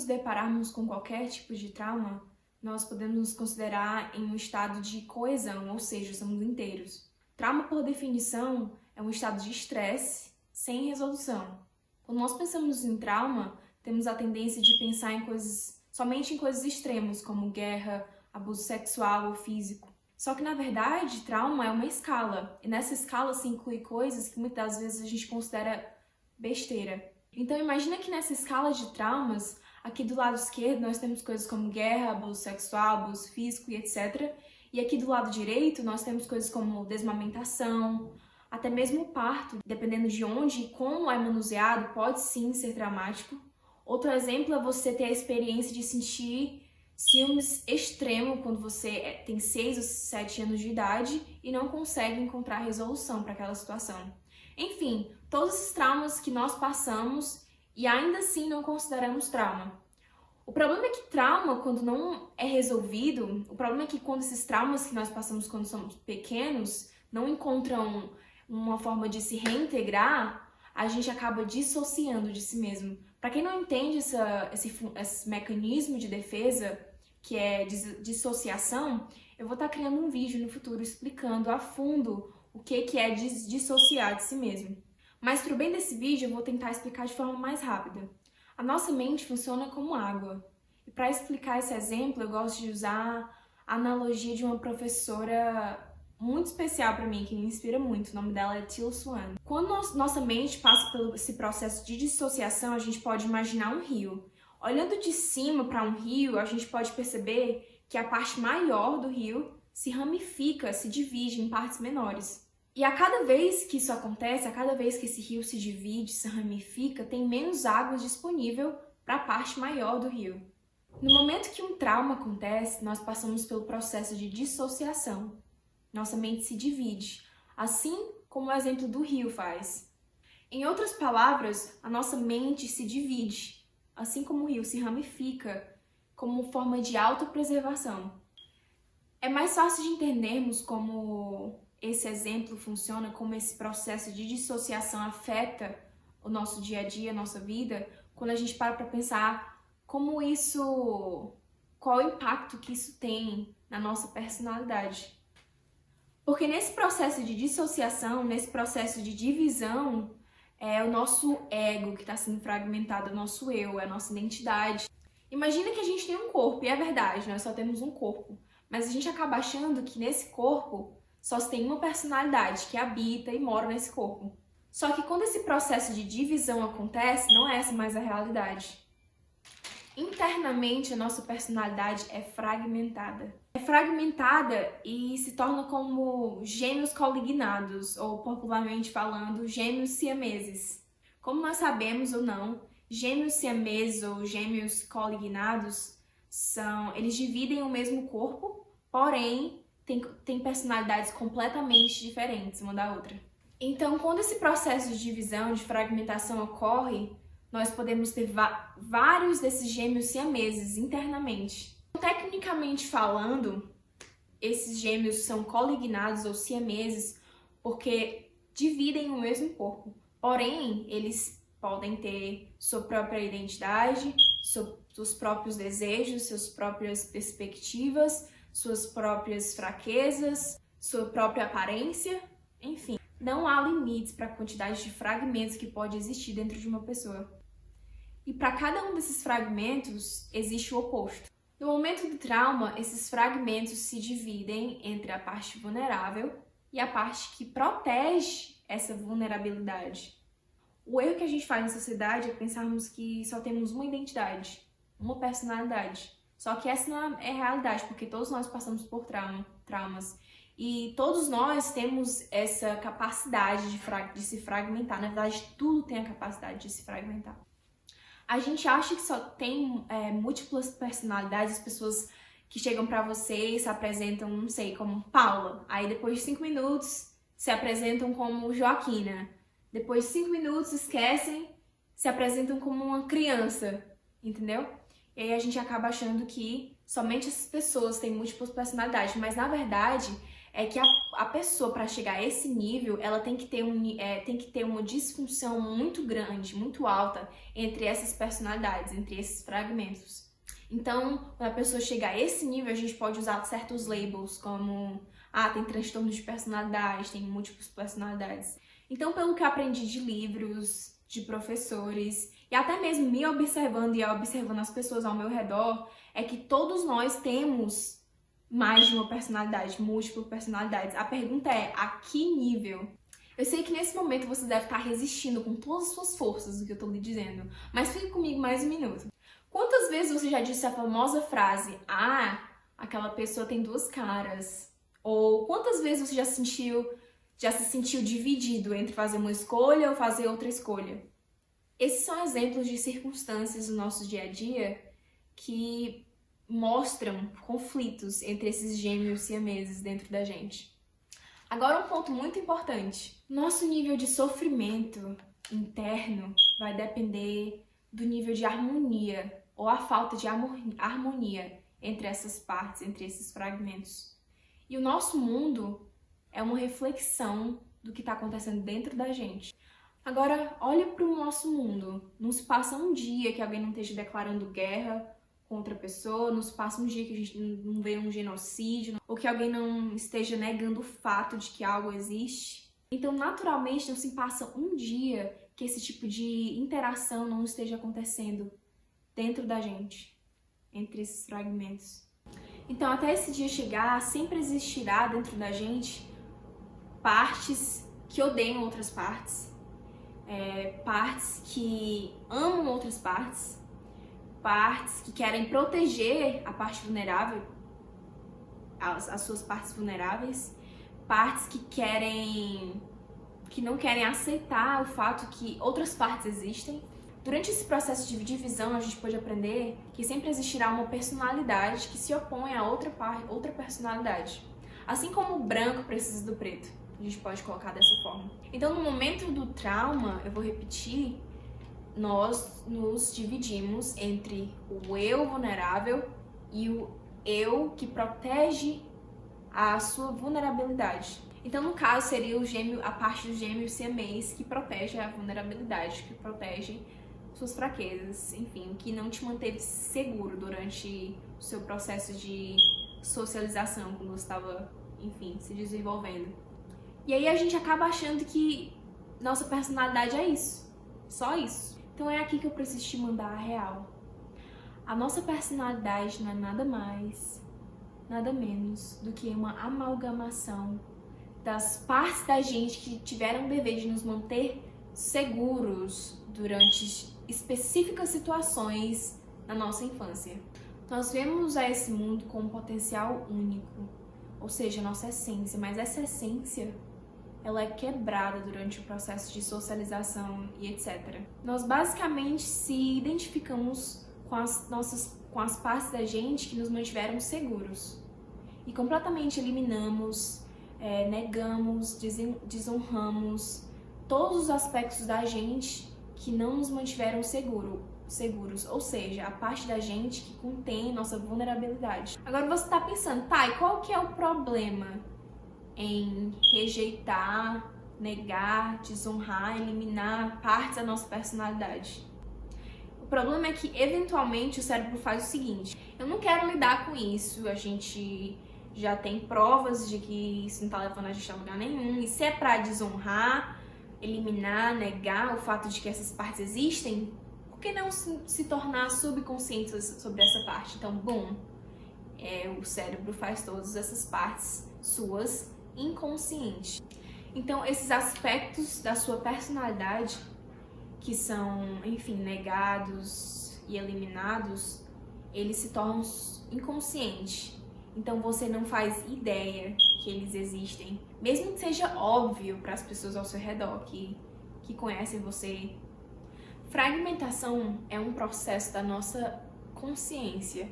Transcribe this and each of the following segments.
nos depararmos com qualquer tipo de trauma, nós podemos nos considerar em um estado de coesão, ou seja, somos inteiros. Trauma, por definição, é um estado de estresse sem resolução. Quando nós pensamos em trauma, temos a tendência de pensar somente em coisas extremas, como guerra, abuso sexual ou físico. Só que, na verdade, trauma é uma escala, e nessa escala se inclui coisas que muitas das vezes a gente considera besteira. Então, imagina que nessa escala de traumas, aqui do lado esquerdo nós temos coisas como guerra, abuso sexual, abuso físico e etc. E aqui do lado direito nós temos coisas como desmamentação, até mesmo o parto, dependendo de onde e como é manuseado, pode sim ser traumático. Outro exemplo é você ter a experiência de sentir ciúmes extremo quando você tem 6 ou 7 anos de idade e não consegue encontrar resolução para aquela situação. Enfim, todos esses traumas que nós passamos e ainda assim não consideramos trauma. O problema é que trauma, quando não é resolvido, o problema é que quando esses traumas que nós passamos quando somos pequenos não encontram uma forma de se reintegrar, a gente acaba dissociando de si mesmo. Para quem não entende esse mecanismo de defesa, que é dissociação, eu vou estar criando um vídeo no futuro explicando a fundo o que é dissociar de si mesmo. Mas para o bem desse vídeo, eu vou tentar explicar de forma mais rápida. A nossa mente funciona como água. E para explicar esse exemplo, eu gosto de usar a analogia de uma professora muito especial para mim, que me inspira muito. O nome dela é Teal Swan. Quando nossa mente passa por esse processo de dissociação, a gente pode imaginar um rio. Olhando de cima para um rio, a gente pode perceber que a parte maior do rio se ramifica, se divide em partes menores. E a cada vez que isso acontece, a cada vez que esse rio se divide, se ramifica, tem menos água disponível para a parte maior do rio. No momento que um trauma acontece, nós passamos pelo processo de dissociação. Nossa mente se divide, assim como o exemplo do rio faz. Em outras palavras, a nossa mente se divide, assim como o rio se ramifica, como forma de autopreservação. É mais fácil de entendermos como esse exemplo funciona, como esse processo de dissociação afeta o nosso dia a dia, a nossa vida, quando a gente para pensar qual o impacto que isso tem na nossa personalidade. Porque nesse processo de dissociação, nesse processo de divisão, é o nosso ego que está sendo fragmentado, é o nosso eu, é a nossa identidade. Imagina que a gente tem um corpo, e é verdade, nós só temos um corpo, mas a gente acaba achando que nesse corpo só se tem uma personalidade que habita e mora nesse corpo. Só que quando esse processo de divisão acontece, não é essa mais a realidade. Internamente, a nossa personalidade é fragmentada. É fragmentada e se torna como gêmeos colignados, ou popularmente falando, gêmeos siameses. Como nós sabemos ou não, gêmeos siameses ou gêmeos colignados eles dividem o mesmo corpo, porém têm personalidades completamente diferentes uma da outra. Então, quando esse processo de divisão, de fragmentação ocorre, nós podemos ter vários desses gêmeos siameses internamente. Tecnicamente falando, esses gêmeos são colignados ou siameses porque dividem o mesmo corpo. Porém, eles podem ter sua própria identidade, seus próprios desejos, suas próprias perspectivas, suas próprias fraquezas, sua própria aparência, enfim. Não há limites para a quantidade de fragmentos que pode existir dentro de uma pessoa. E para cada um desses fragmentos, existe o oposto. No momento do trauma, esses fragmentos se dividem entre a parte vulnerável e a parte que protege essa vulnerabilidade. O erro que a gente faz na sociedade é pensarmos que só temos uma identidade, uma personalidade. Só que essa não é a realidade, porque todos nós passamos por traumas. E todos nós temos essa capacidade de se fragmentar. Na verdade, tudo tem a capacidade de se fragmentar. A gente acha que só tem múltiplas personalidades, as pessoas que chegam pra você e se apresentam, não sei, como Paula. Aí depois de 5 minutos se apresentam como Joaquina. Depois de 5 minutos esquecem, se apresentam como uma criança, entendeu? E aí a gente acaba achando que somente essas pessoas têm múltiplas personalidades, mas na verdade é que a pessoa, para chegar a esse nível, ela tem que ter uma disfunção muito grande, muito alta entre essas personalidades, entre esses fragmentos. Então, quando a pessoa chegar a esse nível, a gente pode usar certos labels, como tem transtorno de personalidade, tem múltiplas personalidades. Então, pelo que eu aprendi de livros, de professores, e até mesmo me observando e observando as pessoas ao meu redor, é que todos nós temos mais de uma personalidade, múltiplas personalidades. A pergunta é, a que nível? Eu sei que nesse momento você deve estar resistindo com todas as suas forças do que eu tô lhe dizendo, mas fique comigo mais um minuto. Quantas vezes você já disse a famosa frase, aquela pessoa tem duas caras? Ou quantas vezes você já se sentiu dividido entre fazer uma escolha ou fazer outra escolha? Esses são exemplos de circunstâncias do nosso dia a dia que mostram conflitos entre esses gêmeos siameses dentro da gente. Agora um ponto muito importante. Nosso nível de sofrimento interno vai depender do nível de harmonia ou a falta de harmonia entre essas partes, entre esses fragmentos. E o nosso mundo é uma reflexão do que está acontecendo dentro da gente. Agora, olhe para o nosso mundo. Não se passa um dia que alguém não esteja declarando guerra contra a pessoa, não se passa um dia que a gente não vê um genocídio, ou que alguém não esteja negando o fato de que algo existe. Então, naturalmente, não se passa um dia que esse tipo de interação não esteja acontecendo dentro da gente, entre esses fragmentos. Então, até esse dia chegar, sempre existirá dentro da gente partes que odeiam outras partes, partes que amam outras partes, partes que querem proteger a parte vulnerável, as suas partes vulneráveis, partes que não querem aceitar o fato que outras partes existem. Durante esse processo de divisão, a gente pode aprender que sempre existirá uma personalidade que se opõe a outra personalidade. Assim como o branco precisa do preto, a gente pode colocar dessa forma. Então, no momento do trauma, eu vou repetir, nós nos dividimos entre o eu vulnerável e o eu que protege a sua vulnerabilidade. Então, no caso, seria a parte do gêmeo siamês que protege a vulnerabilidade, que protege suas fraquezas, enfim, o que não te manteve seguro durante o seu processo de socialização, quando você estava, enfim, se desenvolvendo. E aí a gente acaba achando que nossa personalidade é isso, só isso. Então é aqui que eu preciso te mandar a real. A nossa personalidade não é nada mais, nada menos do que uma amalgamação das partes da gente que tiveram o dever de nos manter seguros durante específicas situações na nossa infância. Nós vemos a esse mundo com um potencial único, ou seja, a nossa essência, mas essa essência ela é quebrada durante o processo de socialização e etc. Nós basicamente se identificamos com as partes da gente que nos mantiveram seguros e completamente eliminamos, negamos, desonramos todos os aspectos da gente que não nos mantiveram seguros, ou seja, a parte da gente que contém nossa vulnerabilidade. Agora você está pensando, e qual que é o problema em rejeitar, negar, desonrar, eliminar partes da nossa personalidade? O problema é que, eventualmente, o cérebro faz o seguinte: eu não quero lidar com isso, a gente já tem provas de que isso não tá levando a gente a lugar nenhum, e se é pra desonrar, eliminar, negar o fato de que essas partes existem, por que não se tornar subconsciente sobre essa parte? Então, o cérebro faz todas essas partes suas inconsciente. Então, esses aspectos da sua personalidade que são, enfim, negados e eliminados, eles se tornam inconscientes. Então, você não faz ideia que eles existem, mesmo que seja óbvio para as pessoas ao seu redor que conhecem você. Fragmentação é um processo da nossa consciência.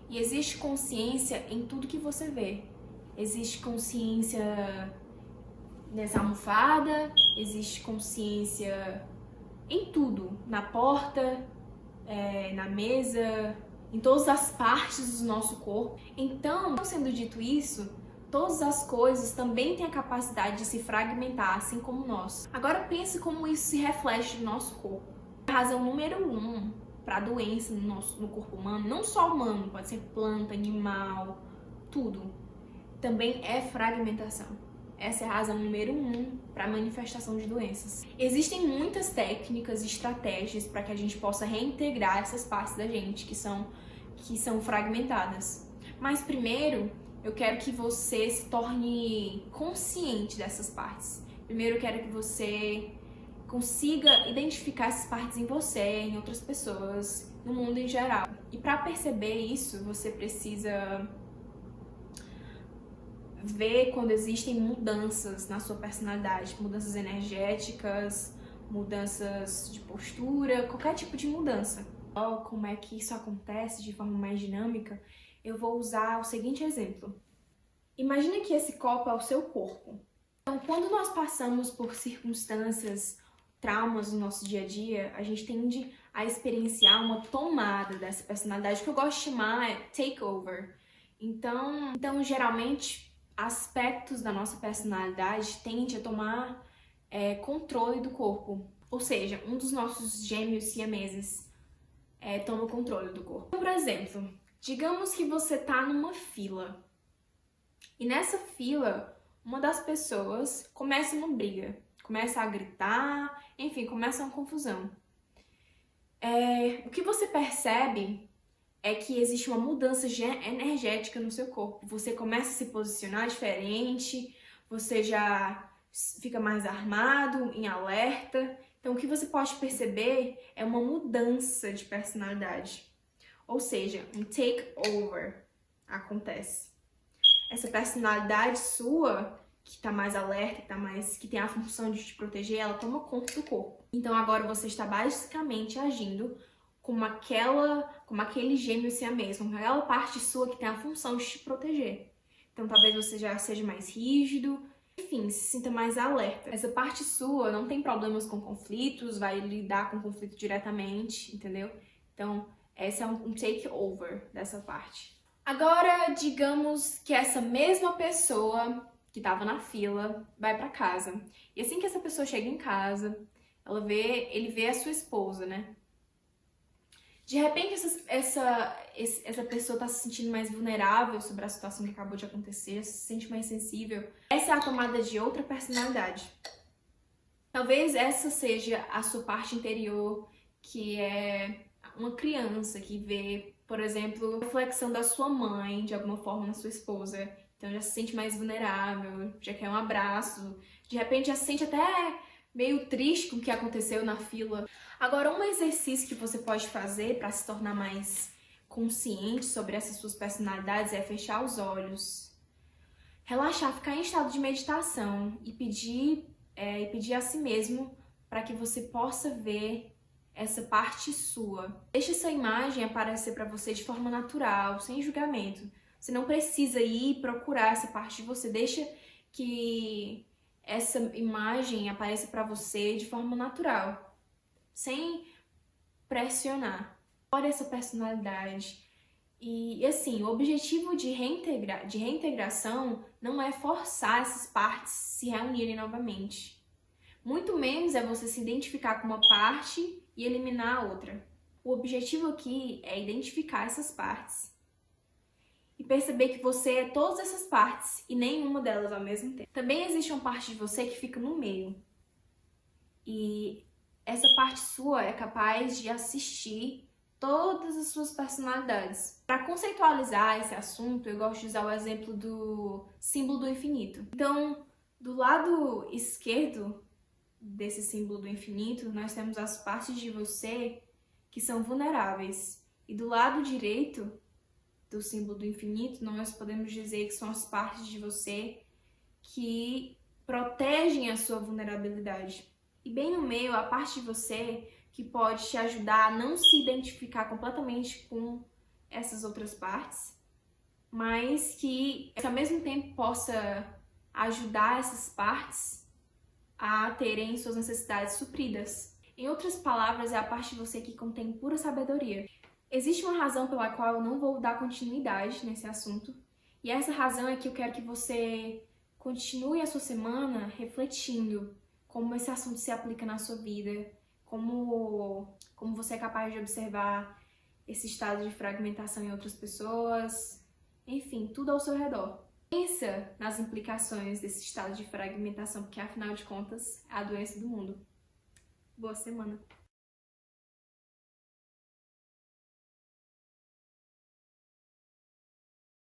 E existe consciência em tudo que você vê. Existe consciência nessa almofada, existe consciência em tudo, na porta, na mesa, em todas as partes do nosso corpo. Então, sendo dito isso, Todas as coisas também têm a capacidade de se fragmentar, assim como nós. Agora pense como isso se reflete no nosso corpo. A razão número 1 para a doença no corpo humano, não só humano, pode ser planta, animal, tudo, também é fragmentação. Essa é a razão número 1 para a manifestação de doenças. Existem muitas técnicas e estratégias para que a gente possa reintegrar essas partes da gente que são fragmentadas. Mas primeiro, eu quero que você se torne consciente dessas partes. Primeiro, eu quero que você consiga identificar essas partes em você, em outras pessoas, no mundo em geral. E para perceber isso, você precisa ver quando existem mudanças na sua personalidade, mudanças energéticas, mudanças de postura, qualquer tipo de mudança. Como é que isso acontece de forma mais dinâmica? Eu vou usar o seguinte exemplo. Imagina que esse copo é o seu corpo. Então, quando nós passamos por circunstâncias, traumas no nosso dia a dia, a gente tende a experienciar uma tomada dessa personalidade, que eu gosto de chamar takeover. Então geralmente, aspectos da nossa personalidade tendem a tomar controle do corpo. Ou seja, um dos nossos gêmeos siameses toma o controle do corpo. Por exemplo, digamos que você tá numa fila. E nessa fila, uma das pessoas começa uma briga. Começa a gritar, enfim, começa uma confusão. O que você percebe é que existe uma mudança energética no seu corpo. Você começa a se posicionar diferente, você já fica mais armado, em alerta. Então, o que você pode perceber é uma mudança de personalidade. Ou seja, um takeover acontece. Essa personalidade sua, que tá mais alerta, que tem a função de te proteger, ela toma conta do corpo. Então, agora você está basicamente agindo como aquele gêmeo siamês, como aquela parte sua que tem a função de te proteger. Então, talvez você já seja mais rígido, enfim, se sinta mais alerta. Essa parte sua não tem problemas com conflitos, vai lidar com conflito diretamente, entendeu? Então, esse é um takeover dessa parte. Agora, digamos que essa mesma pessoa que estava na fila vai para casa. E assim que essa pessoa chega em casa, ele vê a sua esposa, né? De repente, essa pessoa está se sentindo mais vulnerável sobre a situação que acabou de acontecer, se sente mais sensível. Essa é a tomada de outra personalidade. Talvez essa seja a sua parte interior, que é uma criança que vê, por exemplo, a reflexão da sua mãe, de alguma forma, na sua esposa. Então já se sente mais vulnerável, já quer um abraço. De repente já se sente até meio triste com o que aconteceu na fila. Agora, um exercício que você pode fazer para se tornar mais consciente sobre essas suas personalidades é fechar os olhos, relaxar, ficar em estado de meditação e pedir a si mesmo para que você possa ver essa parte sua. Deixa essa imagem aparecer para você de forma natural, sem julgamento. Você não precisa ir procurar essa parte de você. Deixa que essa imagem apareça para você de forma natural, sem pressionar. Olha essa personalidade. E assim, o objetivo de reintegração não é forçar essas partes se reunirem novamente. Muito menos é você se identificar com uma parte e eliminar a outra. O objetivo aqui é identificar essas partes e perceber que você é todas essas partes e nenhuma delas ao mesmo tempo. Também existe uma parte de você que fica no meio. E essa parte sua é capaz de assistir todas as suas personalidades. Para conceitualizar esse assunto, eu gosto de usar o exemplo do símbolo do infinito. Então, do lado esquerdo desse símbolo do infinito, nós temos as partes de você que são vulneráveis. E do lado direito do símbolo do infinito, nós podemos dizer que são as partes de você que protegem a sua vulnerabilidade. E bem no meio, a parte de você que pode te ajudar a não se identificar completamente com essas outras partes, mas que ao mesmo tempo possa ajudar essas partes a terem suas necessidades supridas. Em outras palavras, é a parte de você que contém pura sabedoria. Existe uma razão pela qual eu não vou dar continuidade nesse assunto, E essa razão é que eu quero que você continue a sua semana refletindo como esse assunto se aplica na sua vida, como você é capaz de observar esse estado de fragmentação em outras pessoas, enfim, tudo ao seu redor. Pensa nas implicações desse estado de fragmentação, porque afinal de contas é a doença do mundo. Boa semana!